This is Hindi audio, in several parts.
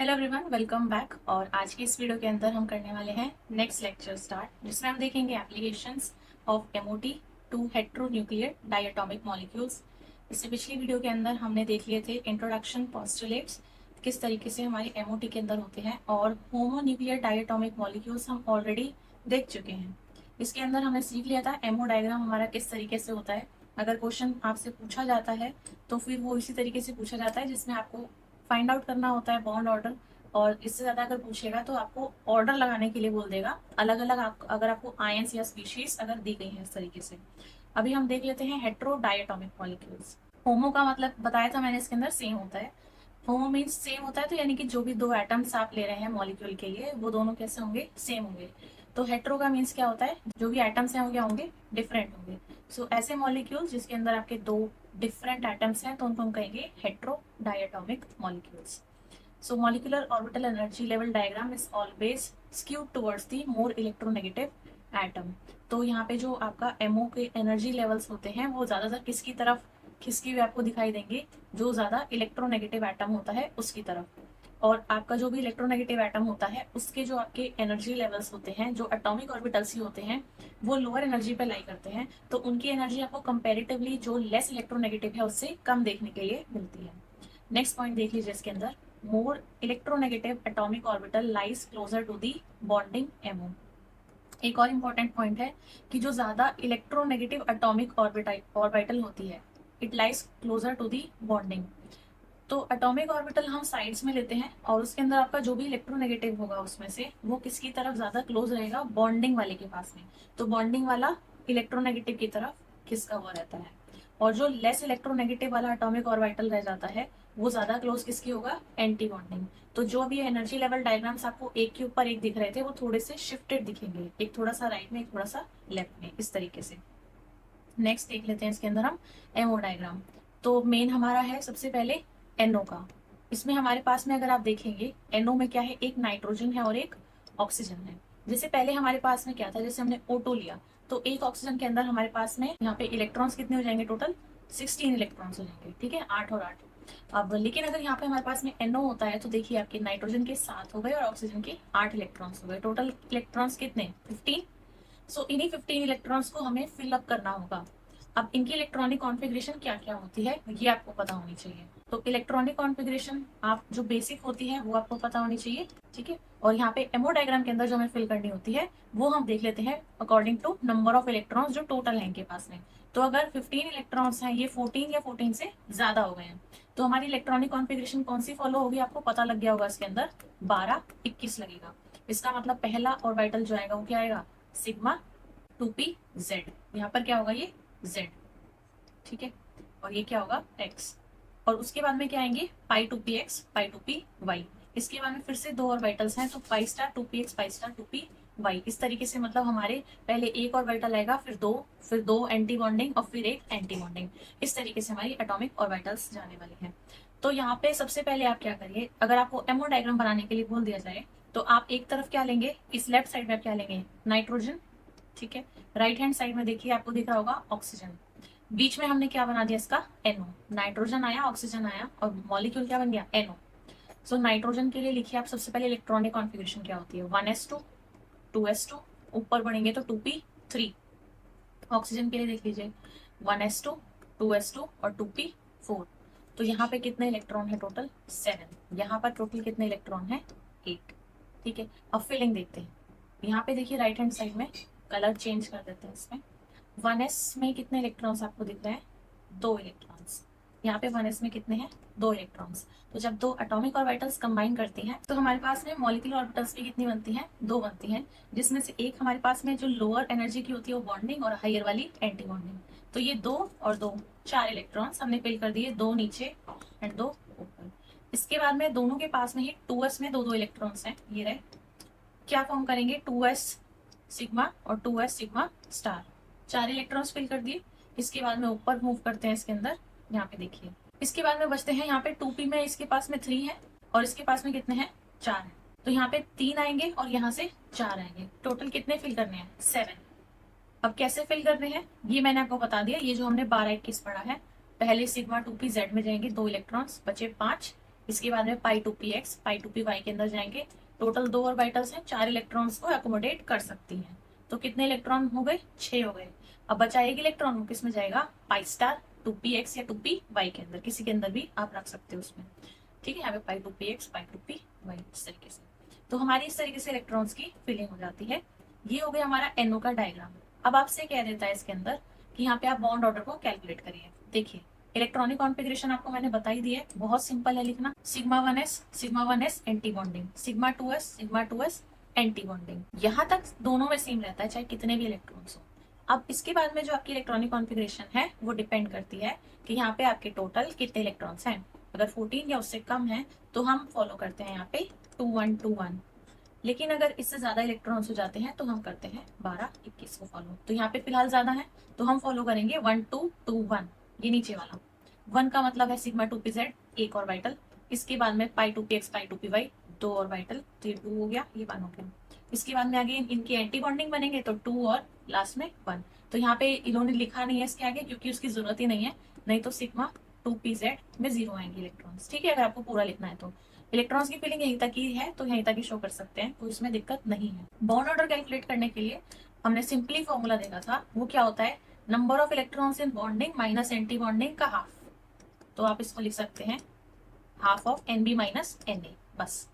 Hello everyone, welcome back. और आज की इस वीडियो के अंदर हम करने वाले हैं नेक्स्ट लेक्चर स्टार्ट, जिसमें हम देखेंगे applications of MOT to heteronuclear diatomic molecules. इससे पिछली वीडियो के अंदर हमने देख लिए थे इंट्रोडक्शन पोस्टुलेट्स, किस तरीके से हमारे एमओटी के अंदर होते हैं, और होमो न्यूक्लियर डायटोमिक मॉलिक्यूल्स हम ऑलरेडी देख चुके हैं। इसके अंदर हमने सीख लिया था एमओ डायग्राम हमारा किस तरीके से होता है। अगर क्वेश्चन आपसे पूछा जाता है तो फिर वो इसी तरीके से पूछा जाता है, जिसमें आपको फाइंड आउट करना होता है बॉन्ड ऑर्डर। और इससे ज्यादा अगर पूछेगा तो आपको ऑर्डर लगाने के लिए बोल देगा, अलग अलग अगर आपको आयंस या स्पीशीज अगर दी गई है इस तरीके से। अभी हम देख लेते हैं हेट्रो डायटोमिक मॉलिक्यूल्स। होमो का मतलब बताया था मैंने, इसके अंदर सेम होता है। होमो मीन्स सेम होता है, तो यानी कि जो भी दो एटम्स आप ले रहे हैं मॉलिक्यूल के लिए वो दोनों कैसे होंगे, सेम होंगे। तो हेट्रो का मीन्स क्या होता है, जो भी एटम्स हैं वो क्या होंगे, डिफरेंट होंगे। सो ऐसे मॉलिक्यूल्स जिसके अंदर आपके दो डिफरेंट एटम्स हैं तो उनको हम कहेंगे hetero diatomic molecules. So molecular orbital energy level diagram is always skewed towards the more electronegative atom। तो यहाँ पे जो आपका MO के एनर्जी लेवल्स होते हैं वो ज्यादातर किसकी तरफ खिसके हुए आपको दिखाई देंगे, जो ज्यादा इलेक्ट्रोनेगेटिव एटम होता है उसकी तरफ। और आपका जो भी इलेक्ट्रोनेगेटिव एटम होता है उसके जो आपके एनर्जी लेवल्स होते हैं, जो एटॉमिक ऑर्बिटल्स ही होते हैं, वो लोअर एनर्जी पे लाई करते हैं। तो उनकी एनर्जी आपको कंपेरेटिवली जो लेस इलेक्ट्रोनेगेटिव है उससे कम देखने के लिए मिलती है। नेक्स्ट पॉइंट देख लीजिए इसके अंदर, more electronegative atomic orbital lies closer to the bonding MO। एक और इम्पोर्टेंट पॉइंट है कि जो ज्यादा इलेक्ट्रोनेगेटिव एटॉमिक ऑर्बिटल होती है, it lies closer to the bonding. तो एटॉमिक ऑर्बिटल हम साइड्स में लेते हैं और उसके अंदर आपका जो भी इलेक्ट्रोनेगेटिव होगा उसमें से वो किसकी तरफ ज्यादा क्लोज रहेगा, बॉन्डिंग वाले के पास में। तो बॉन्डिंग वाला इलेक्ट्रोनेगेटिव की तरफ खिसका हुआ रहता है। और जो लेस इलेक्ट्रोनेगेटिव वाला एटॉमिक ऑर्बिटल रह जाता है वो ज्यादा क्लोज किसकी होगा, एंटी बॉन्डिंग। तो जो भी एनर्जी लेवल डायग्राम्स आपको एक के ऊपर एक दिख रहे थे वो थोड़े से शिफ्टेड दिखेंगे, एक थोड़ा सा राइट में एक थोड़ा सा लेफ्ट में, इस तरीके से। नेक्स्ट देख लेते हैं इसके अंदर हम एमओ डायग्राम। तो मेन हमारा है सबसे पहले एनओ का। इसमें हमारे पास में अगर आप देखेंगे एनओ में क्या है, एक नाइट्रोजन है और एक ऑक्सीजन है। जैसे पहले हमारे पास में क्या था, जैसे हमने O2 लिया तो एक ऑक्सीजन के अंदर हमारे पास में यहाँ पे इलेक्ट्रॉन्स कितने हो जाएंगे, टोटल 16 इलेक्ट्रॉन्स हो जाएंगे, ठीक है, 8 और 8। अब लेकिन अगर यहाँ पे हमारे पास में NO होता है तो देखिए आपके नाइट्रोजन के 7 हो गए और ऑक्सीजन के 8 इलेक्ट्रॉन्स हो गए, टोटल इलेक्ट्रॉन्स कितने, 15। सो इन्हीं 15 इलेक्ट्रॉन्स को हमें फिल अप करना होगा। अब इनकी इलेक्ट्रॉनिक कॉन्फ़िगरेशन क्या क्या होती है ये आपको पता होनी चाहिए। तो इलेक्ट्रॉनिक कॉन्फ़िगरेशन आप जो बेसिक होती है वो आपको पता होनी चाहिए, ठीक है। और यहाँ पे एमओ डायग्राम के अंदर जो हमें फिल करनी होती है वो हम देख लेते हैं according to number of electrons जो टोटल है इनके पास में। तो अगर 15 इलेक्ट्रॉन्स हैं, ये 14 या 14 से ज्यादा हो गए हैं, तो हमारी इलेक्ट्रॉनिक कॉन्फ़िगरेशन कौन सी फॉलो होगी, आपको पता लग गया होगा, इसके अंदर 12 21 लगेगा। इसका मतलब पहला ऑर्बिटल जो आएगा वो क्या आएगा, सिग्मा 2p z। यहाँ पर क्या होगा, ये z, ठीक है। और ये क्या होगा, x। और उसके बाद में क्या आएंगे, पाई 2px पाई 2py। इसके बाद में फिर से दो ऑर्बिटल्स हैं, तो pi star 2px pi star 2py। इस तरीके से मतलब हमारे पहले एक ऑर्बिटल आएगा, फिर दो एंटी बॉन्डिंग और फिर एक एंटी बॉन्डिंग। इस तरीके से हमारी एटॉमिक ऑर्बिटल्स जाने वाली हैं। तो यहाँ पे सबसे पहले आप क्या करिए, अगर आपको एमओ डायग्राम बनाने के लिए बोल दिया जाए तो आप एक तरफ क्या लेंगे, इस लेफ्ट साइड में क्या लेंगे, नाइट्रोजन, ठीक है। राइट हैंड साइड में देखिए आपको दिख रहा होगा ऑक्सीजन। बीच में हमने क्या बना दिया इसका, NO। नाइट्रोजन आया, ऑक्सीजन आया और मॉलिक्यूल क्या बन गया, NO। सो नाइट्रोजन के लिए लिखिए आप सबसे पहले इलेक्ट्रॉनिक कॉन्फ़िगरेशन क्या होती है, 1s2 2s2, ऊपर बढ़ेंगे तो 2p3। ऑक्सीजन के लिए देख लीजिए 1s2 2s2 और 2p4। तो यहाँ पे कितने इलेक्ट्रॉन है, टोटल 7। यहाँ पर टोटल कितने इलेक्ट्रॉन है, 8, ठीक है। अब फिलिंग देखते हैं। यहाँ पे देखिए राइट हैंड साइड में कलर चेंज कर देते हैं इसमें। 1s में कितने इलेक्ट्रॉन्स आपको दिख रहे हैं, 2 इलेक्ट्रॉन्स। यहाँ पे 1s में कितने हैं, 2 इलेक्ट्रॉन्स। तो जब दो एटॉमिक ऑर्बिटल्स कंबाइन करती हैं तो हमारे पास में मॉलिक्यूलर ऑर्बिटल्स भी कितनी बनती हैं, 2 बनती हैं। जिसमें से एक हमारे पास में जो लोअर एनर्जी की होती है वो बॉन्डिंग और हायर वाली एंटी बॉन्डिंग। तो ये 2 और 2 4 इलेक्ट्रॉन्स हमने फिल कर दिए, 2 नीचे एंड 2 ऊपर। इसके बाद में दोनों के पास में ही 2s में 2 इलेक्ट्रॉन्स हैं, ये रहे। क्या फॉर्म करेंगे, 2s सिग्मा और 2s sigma star. 4 electrons fill कर दिए। इसके बाद में ऊपर मूव करते हैं इसके अंदर, यहाँ पे देखिए। इसके बाद में बचते हैं यहाँ पे 2p में इसके पास में 3 है और इसके पास में कितने हैं, 4 है। तो यहाँ पे 3 आएंगे और यहाँ से 4 आएंगे, टोटल कितने फिल करने हैं, 7। अब कैसे फिल करने हैं ये मैंने आपको बता दिया, ये जो हमने 12 21 पढ़ा है। पहले सिग्मा 2p z में जाएंगे 2 इलेक्ट्रॉन्स, बचे 5। इसके बाद में pi two p x pi two p y के अंदर जाएंगे। टोटल 2 ऑर्बिटल्स हैं, 4 इलेक्ट्रॉन्स को एकोमोडेट कर सकती हैं। तो कितने इलेक्ट्रॉन हो गए? 6 हो गए। अब बचा एक इलेक्ट्रॉन, वो किस में जाएगा? Pi star two p x या टू पी वाई के अंदर, किसी के अंदर भी आप रख सकते हो उसमें। ठीक है, यहाँ पे pi two p x pi two p y इस तरीके से। तो हमारी इस तरीके से इलेक्ट्रॉन्स की फिलिंग हो जाती है। ये हो गया हमारा एनओ का डायग्राम। अब आपसे कह देता है इसके अंदर कि यहाँ पे आप बॉन्ड ऑर्डर को कैलकुलेट करिए। देखिए, इलेक्ट्रॉनिक कॉन्फ़िगरेशन आपको मैंने बता ही दी है, बहुत सिंपल है लिखना। Sigma one S anti bonding, sigma two s anti bonding. यहाँ तक दोनों में सेम रहता है, चाहे कितने भी इलेक्ट्रॉन्स हो। अब इसके बाद में जो आपकी इलेक्ट्रॉनिक कॉन्फ़िगरेशन है वो डिपेंड करती है कि यहाँ पे आपके टोटल कितने इलेक्ट्रॉन्स हैं। अगर 14 या उससे कम है तो हम फॉलो करते हैं यहाँ पे 2 1 2 1। लेकिन अगर इससे ज्यादा इलेक्ट्रॉन्स हो जाते हैं तो हम करते हैं 12 21 को फॉलो। तो यहाँ पे फिलहाल ज्यादा है तो हम फॉलो करेंगे 1 2 2 1। ये नीचे वाला 1 का मतलब है सिग्मा टू पी जेड, एक ऑर्बिटल। इसके बाद में pi two p x pi two p y, 2 orbital. तो ये 2 हो गया, ये 1 हो गया। इसके बाद में आगे इनकी एंटी बॉन्डिंग बनेंगे तो 2 और लास्ट में 1। तो यहाँ पे इन्होंने लिखा नहीं है इसके आगे क्योंकि उसकी जरूरत ही नहीं है, नहीं तो सिग्मा टू पी जेड में 0 आएंगे इलेक्ट्रॉन्स। ठीक है, अगर आपको पूरा लिखना है तो। इलेक्ट्रॉन्स की फिलिंग यहीं तक ही है तो यहीं तक ही शो कर सकते हैं, तो इसमें दिक्कत नहीं है। बॉन्ड ऑर्डर कैलकुलेट करने के लिए हमने सिंपली फॉर्मूला देखा था, वो क्या होता है? Number of electrons in bonding minus antibonding का हाफ। तो आप इसको लिख सकते हैं half of N B minus N A, बस।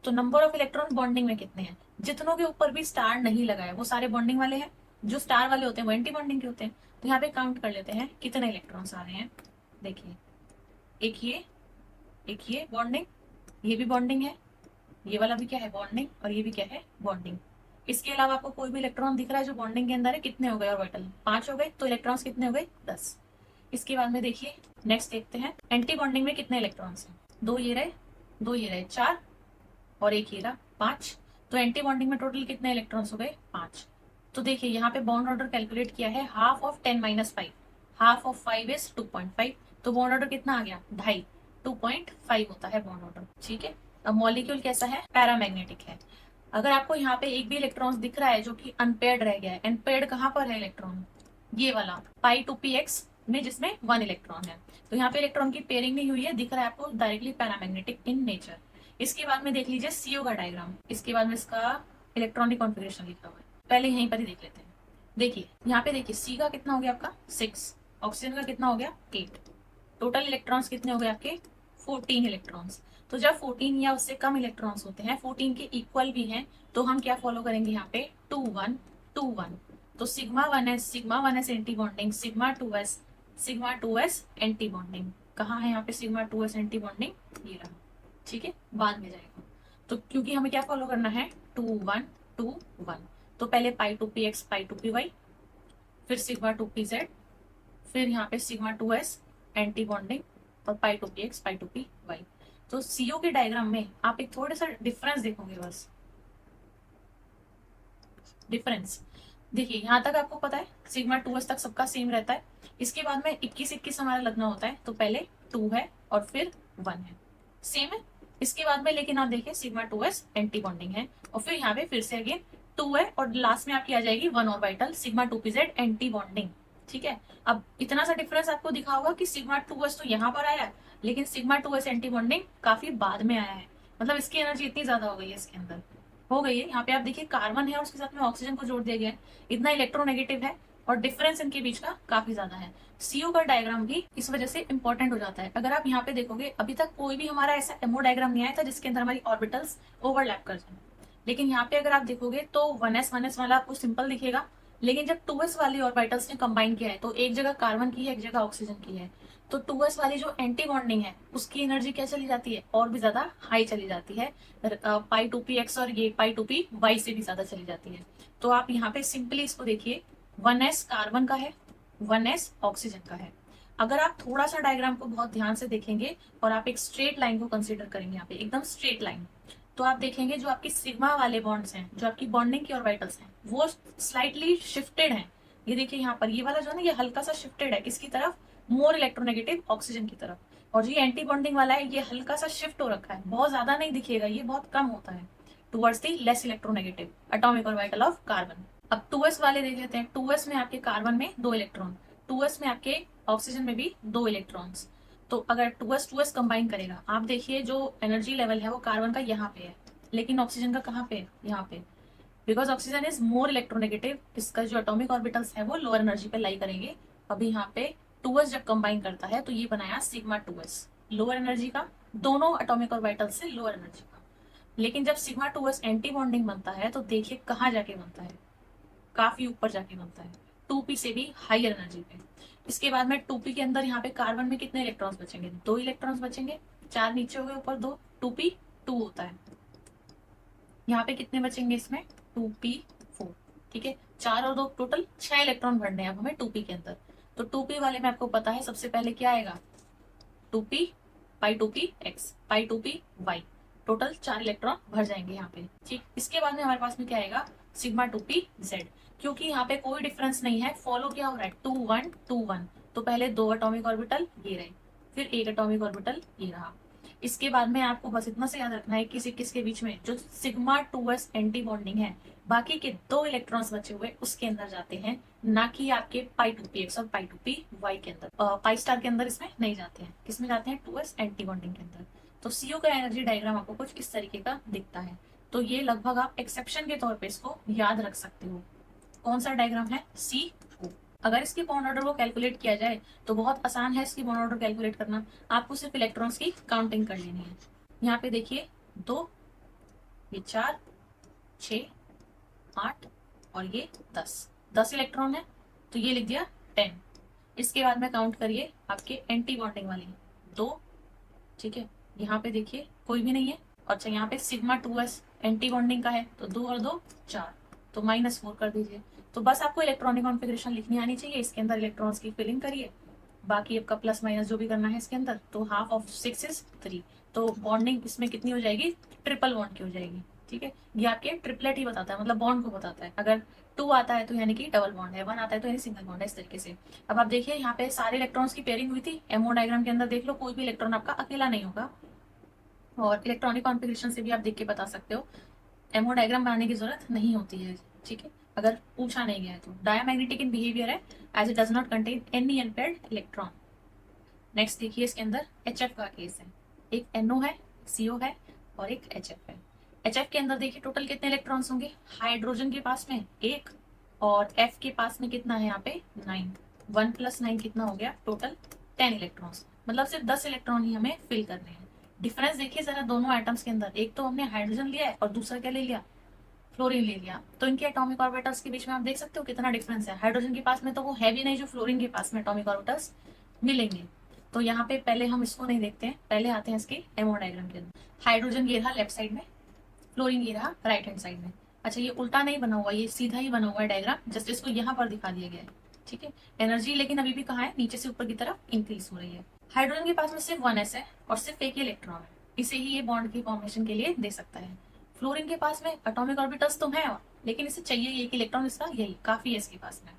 तो नंबर ऑफ इलेक्ट्रॉन बॉन्डिंग में कितने हैं? जितनों के ऊपर भी स्टार नहीं लगा है वो सारे बॉन्डिंग वाले हैं, जो स्टार वाले होते हैं वो एंटी बॉन्डिंग के होते हैं। तो यहाँ पे काउंट कर लेते हैं कितने इलेक्ट्रॉन्स आ रहे हैं। देखिए, एक ये बॉन्डिंग, ये भी बॉन्डिंग है, ये वाला भी क्या है? बॉन्डिंग, और ये भी क्या है? बॉन्डिंग। इसके अलावा आपको कोई भी इलेक्ट्रॉन दिख रहा है जो बॉन्डिंग के अंदर है? कितने हो गए ऑर्बिटल? 5 हो गए। तो इलेक्ट्रॉन्स कितने हो गए? 10। इसके बाद में देखिए नेक्स्ट देखते हैं एंटी बॉन्डिंग में कितने इलेक्ट्रॉन्स हैं। 2 ये रहे, 2 ये रहे, 4 और एक ये रहा 5। तो एंटी बॉन्डिंग में टोटल कितने इलेक्ट्रॉन्स हो गए? 5। तो देखिए यहाँ पे बॉन्ड ऑर्डर कैलकुलेट किया है half of 10 minus 5, half of 5 is 2.5। तो बॉन्ड ऑर्डर कितना आ गया? 2.5। 2.5 होता है बॉन्ड ऑर्डर। ठीक है, अब मॉलिक्यूल कैसा है? पैरामैग्नेटिक है। अगर आपको यहाँ पे एक भी इलेक्ट्रॉन दिख रहा है जो कि अनपेयर्ड रह गया है, अनपेयर्ड कहाँ पर है इलेक्ट्रॉन? ये वाला पाई टू पी एक्स में, जिसमें 1 इलेक्ट्रॉन है। तो यहाँ पे इलेक्ट्रॉन की पेयरिंग नहीं हुई है, दिख रहा है आपको डायरेक्टली पैरामैग्नेटिक इन नेचर। इसके बाद में देख लीजिए सीओ का डायग्राम, इसके बाद में इसका इलेक्ट्रॉनिक कॉन्फ़िगरेशन लिखा हुआ है। पहले यहीं पर ही देख लेते हैं। देखिए यहाँ पे देखिए सी का कितना हो गया आपका? 6। ऑक्सीजन का कितना हो गया? 8। टोटल इलेक्ट्रॉन्स कितने हो गए आपके? 14 इलेक्ट्रॉन्स। तो जब 14 या उससे कम इलेक्ट्रॉन्स होते हैं, 14 के इक्वल भी हैं, तो हम क्या फॉलो करेंगे यहाँ पे? 2 1 2 1। तो sigma one S anti bonding, sigma two s anti bonding. कहाँ है यहाँ पे sigma two s anti bonding? ये रहा। ठीक है, बाद में जाएगा। तो क्योंकि हमें क्या फॉलो करना है? 2 1 2 1। तो पहले pi two p x pi two p y, फिर सिग्मा टू पी जेड, फिर यहाँ पे sigma two s anti bonding, और pi two p x pi two p y. तो सीओ के डायग्राम में आप एक थोड़ा सा डिफरेंस देखोगे, बस डिफरेंस। देखिए यहाँ तक आपको पता है सिग्मा टू एस तक सबका सेम रहता है। इसके बाद में 21 हमारा लगना होता है, तो पहले 2 है और फिर 1 है, सेम है। इसके बाद में लेकिन आप देखिए sigma two s anti bonding है, और फिर यहाँ पे फिर से अगेन 2 है, और लास्ट में आपकी आ जाएगी 1 orbital sigma two p Z anti bonding. ठीक है, अब इतना सा डिफरेंस आपको दिखा होगा कि सिग्मा टू एस तो यहाँ पर आया है, लेकिन sigma two s anti bonding काफी बाद में आया है। मतलब इसकी एनर्जी इतनी ज्यादा हो गई है इसके अंदर, हो गई है। यहाँ पे आप देखिए कार्बन है और उसके साथ में ऑक्सीजन को जोड़ दिया गया है, इतना इलेक्ट्रोनेगेटिव है, और डिफरेंस इनके बीच का काफी ज्यादा है। सीओ का डायग्राम भी इस वजह से इंपॉर्टेंट हो जाता है। अगर आप यहाँ पे देखोगे अभी तक कोई भी हमारा ऐसा एमओ डायग्राम नहीं आया था जिसके अंदर हमारी ऑर्बिटल्स ओवरलैप कर जाए। लेकिन यहाँ पे अगर आप देखोगे तो 1s वाला आपको सिंपल दिखेगा, लेकिन जब 2s वाली ऑर्बिटल्स ने कंबाइन किया है तो एक जगह कार्बन की है, एक जगह ऑक्सीजन की है, तो 2s वाली जो एंटी बॉन्डिंग है उसकी एनर्जी क्या चली जाती है? और भी ज्यादा हाई चली जाती है, पाई टू पी एक्स और ये पाई टू पी वाई से भी ज्यादा चली जाती है। तो आप यहाँ पे सिंपली इसको देखिए, 1s कार्बन का है, 1s ऑक्सीजन का है। अगर आप थोड़ा सा डायग्राम को बहुत ध्यान से देखेंगे और आप एक स्ट्रेट लाइन को कंसीडर करेंगे, यहाँ पे एकदम स्ट्रेट लाइन, तो आप देखेंगे जो आपकी सिग्मा वाले बॉन्ड्स हैं, जो आपकी बॉन्डिंग की ऑर्बिटल्स हैं, वो स्लाइटली शिफ्टेड हैं। ये देखिए यहाँ पर ये वाला जो है ना, ये हल्का सा शिफ्टेड है, किसकी तरफ? मोर इलेक्ट्रोनेगेटिव ऑक्सीजन की तरफ। और जो ये एंटी बॉन्डिंग वाला है ये हल्का सा शिफ्ट हो रखा है, बहुत ज्यादा नहीं दिखेगा, ये बहुत कम होता है, towards the less electronegative atomic orbital of carbon. अब 2s वाले देख लेते हैं। 2s में आपके कार्बन में 2 इलेक्ट्रॉन, 2s में आपके ऑक्सीजन में भी 2 इलेक्ट्रॉन्स। तो अगर 2s कंबाइन करेगा, आप देखिए जो एनर्जी लेवल है वो कार्बन का यहाँ पे है, लेकिन ऑक्सीजन का कहाँ पे है, यहाँ पे। Because oxygen is more electronegative, इसका जो एटॉमिक ऑर्बिटल्स है वो लोअर एनर्जी पे लाई करेंगे। अभी यहाँ पे 2s जब कंबाइन करता है तो ये बनाया सिग्मा 2s, लोअर एनर्जी का, दोनों एटॉमिक ऑर्बिटल्स से लोअर एनर्जी का। लेकिन जब सिग्मा 2s एंटी बॉन्डिंग बनता है तो देखिए कहाँ जाके बनता है, काफी ऊपर जाके बनता है, 2p से भी हायर एनर्जी पे। इसके बाद में 2p के अंदर यहाँ पे कार्बन में कितने इलेक्ट्रॉन्स बचेंगे, 2 इलेक्ट्रॉन्स बचेंगे, 4 नीचे हो गए, ऊपर 2, 2p 2 होता है। यहाँ पे कितने बचेंगे इसमें, 2p4, ठीक है, 4 और 2 टोटल 6 इलेक्ट्रॉन भरने हैं अब हमें 2p के अंदर। तो 2p वाले में आपको पता है सबसे पहले क्या आएगा, 2p पाई 2p x पाई 2p y, टोटल 4 इलेक्ट्रॉन भर जाएंगे यहाँ पे, ठीक। इसके बाद में हमारे पास में क्या आएगा, सिग्मा 2p z, क्योंकि यहाँ पे कोई डिफरेंस नहीं है, फॉलो क्या हो रहा है, 2 1 2 1, तो पहले 2 एटॉमिक ऑर्बिटल ये रहे, फिर 1 एटॉमिक ऑर्बिटल ये रहा। इसके बाद में आपको बस इतना से याद रखना है किसी किसके बीच में जो सिग्मा 2s एंटी बॉन्डिंग है, बाकी के 2 इलेक्ट्रॉन्स बचे हुए उसके अंदर जाते हैं, ना कि आपके पाई 2p x और पाई 2p y के अंदर, पाई स्टार के अंदर इसमें नहीं जाते हैं। किसमें जाते हैं, 2s एंटी बॉन्डिंग के अंदर। तो CO का एनर्जी डायग्राम आपको कुछ इस तरीके का दिखता है। तो ये लगभग आप एक्सेप्शन के तौर पे इसको याद रख सकते हो। कौन सा डायग्राम है, CO। अगर इसके बॉन्ड ऑर्डर को कैलकुलेट किया जाए तो बहुत आसान है इसकी बॉन्ड ऑर्डर कैलकुलेट करना, आपको सिर्फ इलेक्ट्रॉन्स की काउंटिंग कर लेनी है। यहाँ पे देखिए 2, ये 4, 6, 8 और ये 10 इलेक्ट्रॉन है, तो ये लिख दिया 10। इसके बाद में काउंट करिए आपके एंटी बॉन्डिंग वाले 2, ठीक है, यहाँ पे देखिए कोई भी नहीं है। अच्छा यहाँ पे सिग्मा 2s एंटी बॉन्डिंग का है, तो 2 और 2 4, तो -4 कर दीजिए। तो बस आपको इलेक्ट्रॉनिक कॉन्फ़िगरेशन लिखनी आनी चाहिए, इसके अंदर इलेक्ट्रॉन्स की फिलिंग करिए, बाकी आपका प्लस माइनस जो भी करना है इसके अंदर। तो हाफ ऑफ 6 इज 3, तो बॉन्डिंग इसमें कितनी हो जाएगी, ट्रिपल बॉन्ड की हो जाएगी, ठीक है। ये आपके ट्रिपलेट ही बताता है, मतलब बॉन्ड को बताता है। अगर 2 आता है तो यानी कि डबल बॉन्ड है, 1 आता है तो यानी सिंगल बॉन्ड है, इस तरीके से। अब आप देखिए यहाँ पे सारे इलेक्ट्रॉन्स की पेयरिंग हुई थी, एमओ डायग्राम के अंदर देख लो, कोई भी इलेक्ट्रॉन आपका अकेला नहीं होगा। और इलेक्ट्रॉनिक कॉन्फ़िगरेशन से भी आप देख के बता सकते हो, एमओ डायग्राम बनाने की जरूरत नहीं होती है, ठीक है, अगर पूछा नहीं गया है तो। डायमैग्नेटिक इन बिहेवियर है as it does not contain any unpaired electron. Next देखिए इसके अंदर HF का केस है, एक NO है, CO है और एक HF है। HF के अंदर देखिए टोटल कितने इलेक्ट्रॉन्स होंगे, हाइड्रोजन के पास में 1 और F के पास में कितना है यहाँ पे 9, 1 + 9 कितना हो गया, टोटल 10 इलेक्ट्रॉन्स, मतलब सिर्फ 10 इलेक्ट्रॉन ही हमें फिल करने हैं। डिफरेंस देखिए जरा दोनों एटम्स के अंदर, एक तो हमने हाइड्रोजन लिया है और दूसरा क्या ले लिया, फ्लोरीन ले लिया। तो इनके एटॉमिक ऑर्बिटल्स के बीच में आप देख सकते हो कितना डिफरेंस है, हाइड्रोजन के पास में तो वो है भी नहीं जो फ्लोरीन के पास में एटॉमिक ऑर्बिटल्स मिलेंगे। तो यहाँ पे पहले हम इसको नहीं देखते हैं, पहले आते हैं इसके एमओ डायग्राम के अंदर। हाइड्रोजन ये रहा लेफ्ट साइड में, फ्लोरीन ये रहा राइट हैंड साइड में। अच्छा ये उल्टा नहीं बना हुआ, ये सीधा ही बना हुआ है डायग्राम, जस्ट इसको यहाँ पर दिखा दिया गया है, ठीक है। एनर्जी लेकिन अभी भी कहाँ है, नीचे से ऊपर की तरफ इंक्रीज हो रही है। हाइड्रोजन के पास में सिर्फ 1s है और सिर्फ एक ही इलेक्ट्रॉन है, इसे ही ये बॉन्ड की फॉर्मेशन के लिए दे सकता है। फ्लोरीन के पास में एटॉमिक ऑर्बिटल्स तो है, लेकिन इसे चाहिए एक इलेक्ट्रॉन, इसका यही काफी है इसके पास में,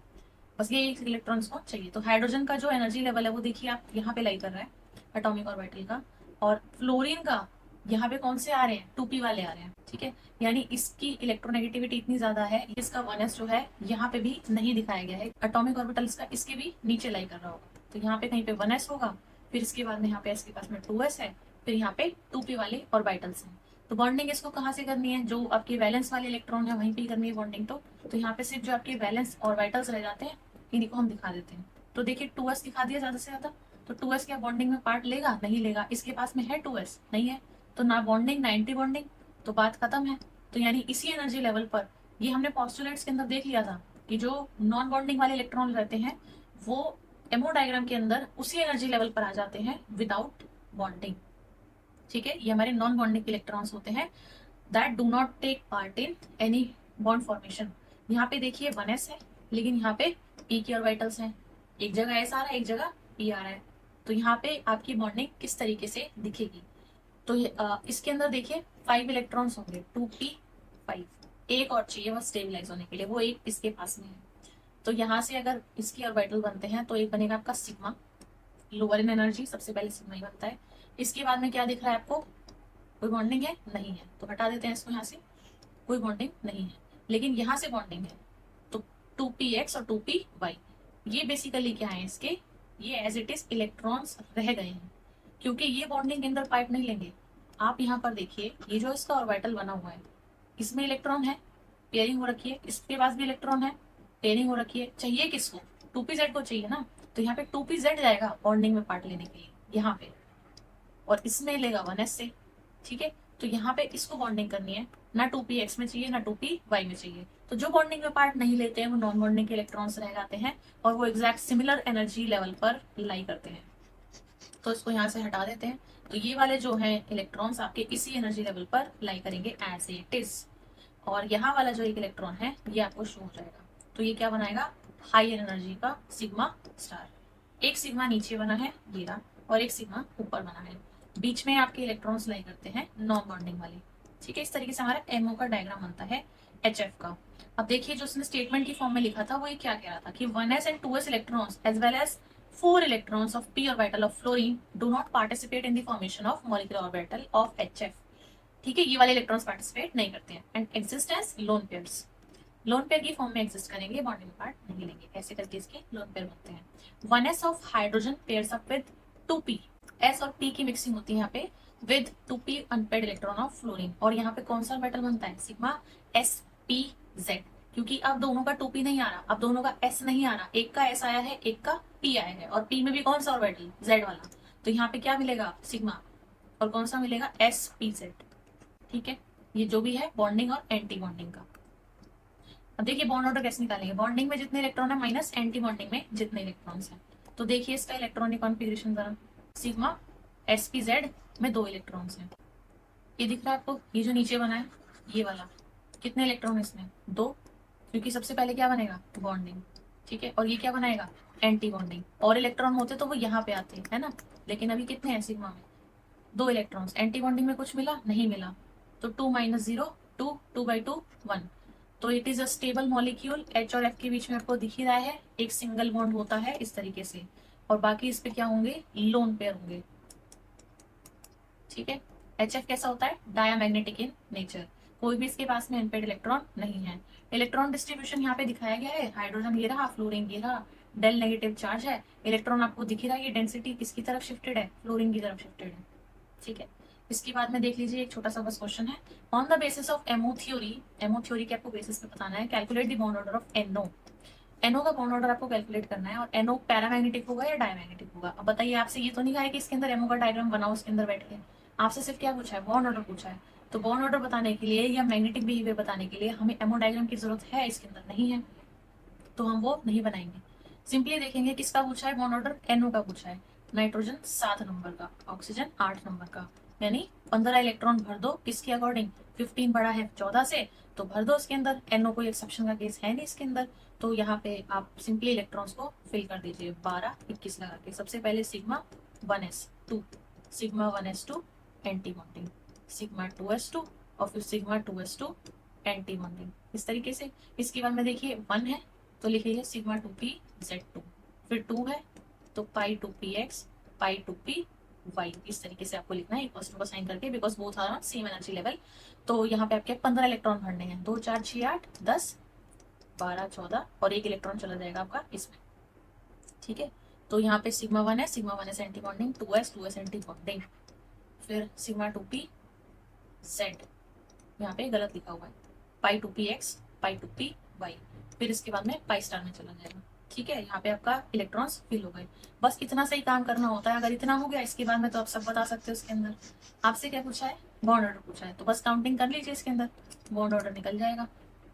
बस ये एक इलेक्ट्रॉन इसको चाहिए। तो हाइड्रोजन का जो एनर्जी लेवल है वो देखिए आप यहाँ पे लाई कर रहा है एटॉमिक ऑर्बिटल का, और फ्लोरीन का यहाँ पे कौन से आ रहे हैं, 2p वाले आ रहे हैं, ठीक है। यानी इसकी इलेक्ट्रोनेगेटिविटी इतनी ज्यादा है, इसका 1s जो है यहाँ पे भी नहीं दिखाया गया है, एटॉमिक ऑर्बिटल इसका इसके भी नीचे लाई कर रहा होगा। तो यहाँ पे कहीं पे 1s होगा, फिर इसके बाद में यहाँ पे इसके पास में 2s है, फिर यहाँ पे 2p वाले ऑर्बिटल्स हैं। तो बॉन्डिंग इसको कहाँ से करनी है, जो आपके वैलेंस वाले इलेक्ट्रॉन है वहीं पे करनी है बॉन्डिंग। तो यहाँ पे सिर्फ जो आपके वैलेंस ऑर्बिटल्स रह जाते हैं इन्हीं को हम दिखा देते हैं। तो देखिए 2s दिखा दिया ज्यादा से ज्यादा, तो 2s क्या बॉन्डिंग में पार्ट लेगा, नहीं लेगा, इसके पास में है 2s नहीं है, तो ना बॉन्डिंग ना एंटी बॉन्डिंग, तो बात खत्म है। तो यानी इसी एनर्जी लेवल पर, ये हमने पॉस्टुलेट्स के अंदर देख लिया था कि जो नॉन बॉन्डिंग वाले इलेक्ट्रॉन रहते हैं वो एमओ डायग्राम के अंदर उसी एनर्जी लेवल पर आ जाते हैं विदाउट बॉन्डिंग, ठीक है। ये हमारे नॉन बॉन्डिंग इलेक्ट्रॉन्स होते हैं that do not take part in any bond formation. यहाँ पे देखिए 1s है, लेकिन यहाँ पे p की ऑर्बिटल्स हैं, एक जगह s आ रहा है एक जगह p आ रहा है, तो यहाँ पे आपकी बॉन्डिंग किस तरीके से दिखेगी। तो इसके अंदर देखिए 5 इलेक्ट्रॉन्स होंगे, 2p5, एक और चाहिए बस स्टेबलाइज होने के लिए, वो एक इसके पास में है। तो यहाँ से अगर इसकी ऑर्बिटल बनते हैं तो एक बनेगा आपका सिग्मा, लोअर इन एनर्जी, सबसे पहले सिग्मा ही बनता है। इसके बाद में क्या दिख रहा है आपको, कोई बॉन्डिंग है नहीं है, तो हटा देते हैं इसको, यहाँ से कोई बॉन्डिंग नहीं है, लेकिन यहाँ से बॉन्डिंग है, तो 2px और 2py, ये बेसिकली क्या है इसके, ये एज इट इज इलेक्ट्रॉन्स रह गए हैं। क्योंकि ये बॉन्डिंग के अंदर पाइप नहीं लेंगे। आप यहाँ पर देखिए, ये जो इसका ऑर्बिटल बना हुआ है, इसमें इलेक्ट्रॉन है, पेयरिंग हो रखी है, इसके पास भी इलेक्ट्रॉन है, पेयरिंग हो रखी है। चाहिए किसको? 2p z को चाहिए ना, तो यहाँ पे 2p z जाएगा बॉन्डिंग में पार्ट लेने के लिए यहाँ पे, और इसमें लेगा 1s से। ठीक है, तो यहाँ पे इसको बॉन्डिंग करनी है, ना 2p x में चाहिए ना 2p y में चाहिए। तो जो बॉन्डिंग में पार्ट नहीं लेते हैं वो नॉन बॉन्डिंग के इलेक्ट्रॉन्स रह जाते हैं, और वो एग्जैक्ट सिमिलर एनर्जी लेवल पर लाई करते हैं। तो इसको यहाँ से हटा देते हैं। तो ये वाले जो है इलेक्ट्रॉन्स आपके इसी एनर्जी लेवल पर लाई करेंगे एज इट इज, और यहाँ वाला जो एक इलेक्ट्रॉन है ये आपको शो हो जाएगा। तो ये क्या बनाएगा? हायर एनर्जी का सिग्मा स्टार। एक सिग्मा नीचे बना है ये रहा, और एक सिग्मा ऊपर बना है। बीच में आपके इलेक्ट्रॉन्स लाई करते हैं नॉन बॉन्डिंग वाले। ठीक है, इस तरीके से हमारा एमओ का डायग्राम बनता है HF का। अब देखिए, जो उसने स्टेटमेंट की फॉर्म में लिखा था वो ये क्या कह रहा था कि 1s and 2s electrons as well as 4 electrons of p orbital of fluorine do not participate in the formation of molecular orbital of HF। ठीक है, ये वाले इलेक्ट्रॉन्स पार्टिसिपेट नहीं करते हैं and exist as lone pairs. Lone pair की फॉर्म में एग्जिस्ट करेंगे, बॉन्डिंग पार्ट नहीं लेंगे, ऐसे करके इसके लोन पेयर बनते हैं। 1s of hydrogen pairs up with 2p, s और p की मिक्सिंग होती है यहाँ पे with 2p unpaired electron of fluorine, और यहाँ पे कौन सा ऑर्बिटल बनता है? Sigma sp z। क्योंकि अब दोनों का 2p नहीं आ रहा, अब दोनों का s नहीं आ रहा, एक का s आया है एक का p आया है, और p में भी कौन सा ऑर्बिटल? z वाला। तो यहाँ पे क्या मिलेगा? सिग्मा, और कौन सा मिलेगा? sp z। ठीक है, ये जो भी है बॉन्डिंग और एंटी बॉन्डिंग का। अब देखिए बॉन्ड ऑर्डर कैसे निकालेंगे? बॉन्डिंग में जितने इलेक्ट्रॉन है माइनस एंटी बॉन्डिंग में जितने इलेक्ट्रॉन्स हैं। तो देखिए इसका इलेक्ट्रॉनिक कॉन्फ़िगरेशन जरा, सिग्मा sp z में 2 इलेक्ट्रॉन्स हैं। ये दिख रहा है आपको? ये जो नीचे बना है ये वाला, कितने इलेक्ट्रॉन है इसमें? 2, क्योंकि सबसे पहले क्या बनेगा? बॉन्डिंग। ठीक है, और ये क्या बनाएगा? Anti bonding. और इलेक्ट्रॉन होते तो वो यहाँ पे आते है ना, लेकिन अभी कितने हैं सिग्मा में? 2 इलेक्ट्रॉन्स। एंटी बॉन्डिंग में कुछ मिला? नहीं मिला। तो 2 - 0 2, 2/2 1। तो it is a stable molecule. H और F के बीच में आपको दिख ही रहा है एक सिंगल बॉन्ड होता है इस तरीके से, और बाकी इस पे क्या होंगे? लोन पेयर होंगे। ठीक है, HF कैसा होता है? Diamagnetic in nature. कोई भी इसके पास में अनपेयर्ड इलेक्ट्रॉन नहीं है। इलेक्ट्रॉन डिस्ट्रीब्यूशन यहाँ पे दिखाया गया है, हाइड्रोजन ये रहा, फ्लोरीन ये रहा, डेल नेगेटिव चार्ज है। इलेक्ट्रॉन आपको दिख ही रहा है, ये डेंसिटी किसकी तरफ शिफ्टेड है? फ्लोरीन की तरफ शिफ्टेड है। ठीक है, इसके बाद में देख लीजिए एक छोटा सा बस क्वेश्चन है। On the basis of MO theory के आपको बेसिस पे बताना है, calculate the bond order of NO। NO का बॉन्ड ऑर्डर आपको कैलकुलेट करना है, और NO पैरामैग्नेटिक होगा या डायमैग्नेटिक होगा। अब बताइए, आपसे ये तो नहीं कहा है कि इसके अंदर MO का डायग्राम बनाओ उसके अंदर बैठ के, आपसे सिर्फ क्या पूछा है? बॉन्ड ऑर्डर पूछा है। तो बॉन्ड ऑर्डर बताने के लिए या मैग्नेटिक बिहेवियर बताने के लिए हमें MO डायग्राम की जरूरत है? इसके अंदर नहीं है, तो हम वो नहीं बनाएंगे। सिंपली देखेंगे किसका पूछा है बॉन्ड ऑर्डर? NO का पूछा है। नाइट्रोजन 7 नंबर का, ऑक्सीजन 8 नंबर का, यानी 15 इलेक्ट्रॉन भर दो किसके अकॉर्डिंग? 15 बड़ा है 14 से, तो भर दो इसके अंदर। NO कोई एक्सेप्शन का केस है नहीं इसके अंदर, तो यहाँ पे आप सिंपली इलेक्ट्रॉन्स को फिल कर दीजिए 12 21 लगा के। सबसे पहले sigma 1s2, sigma 1s2 anti bonding, sigma 2s2, और फिर सिग्मा 2s2 एंटी बॉन्डिंग, इस तरीके से। इसके बाद में देखिए 1 है तो लिख लीजिए सिग्मा 2p z2, फिर 2 है तो पाई 2px पाई 2py, इस तरीके से आपको लिखना है इक्वल को साइन करके, because both are on same energy level. तो यहाँ पे आपके 15 इलेक्ट्रॉन भरने हैं, 2 4 6 8 10 12 14, और एक इलेक्ट्रॉन चला जाएगा आपका इसमें। ठीक है, तो यहाँ पे सिग्मा 1 है, sigma 1s anti bonding, 2s anti bonding, फिर सिग्मा 2p z, यहाँ पे गलत लिखा हुआ है, पाई 2px पाई 2py, फिर इसके बाद में पाई स्टार में चला जाएगा। ठीक है, यहाँ पे आपका इलेक्ट्रॉन्स फिल हो गए। बस इतना सही काम करना होता है। अगर इतना हो गया इसके बाद में तो आप सब बता सकते हो। उसके अंदर आपसे क्या पूछा है? बॉन्ड ऑर्डर पूछा है, तो बस काउंटिंग कर लीजिए इसके अंदर, बॉन्ड ऑर्डर निकल जाएगा।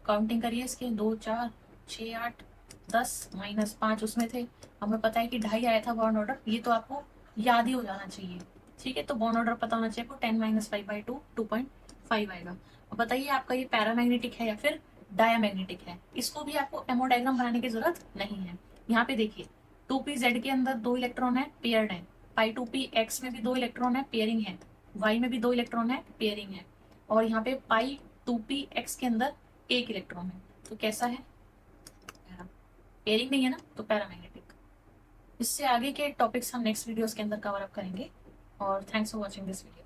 काउंटिंग करिए इसके, 2 4 6 8 10 -5 उसमें थे। हमें पता है कि 2.5 आया था बॉन्ड ऑर्डर, ये तो आपको याद ही हो जाना चाहिए। ठीक है, तो बॉन्ड ऑर्डर पता होना चाहिए आपको। 10 - 5/2 2.5 आएगा। अब बताइए आपका ये पैरामैग्नेटिक है या फिर डायामैग्नेटिक है? इसको भी आपको एमओ डायग्राम बनाने की जरूरत नहीं है। यहाँ पे देखिए 2pz के अंदर 2 इलेक्ट्रॉन है, पेयर्ड है। पाई 2px में भी 2 इलेक्ट्रॉन है, पेयरिंग है। y में भी 2 इलेक्ट्रॉन है, पेयरिंग है। और यहाँ पे पाई 2px के अंदर 1 इलेक्ट्रॉन है, तो कैसा है? पेयरिंग नहीं है ना, तो पैरामैग्नेटिक। इससे आगे के टॉपिक्स हम नेक्स्ट वीडियोस के अंदर कवर अप करेंगे। और thanks for watching this video.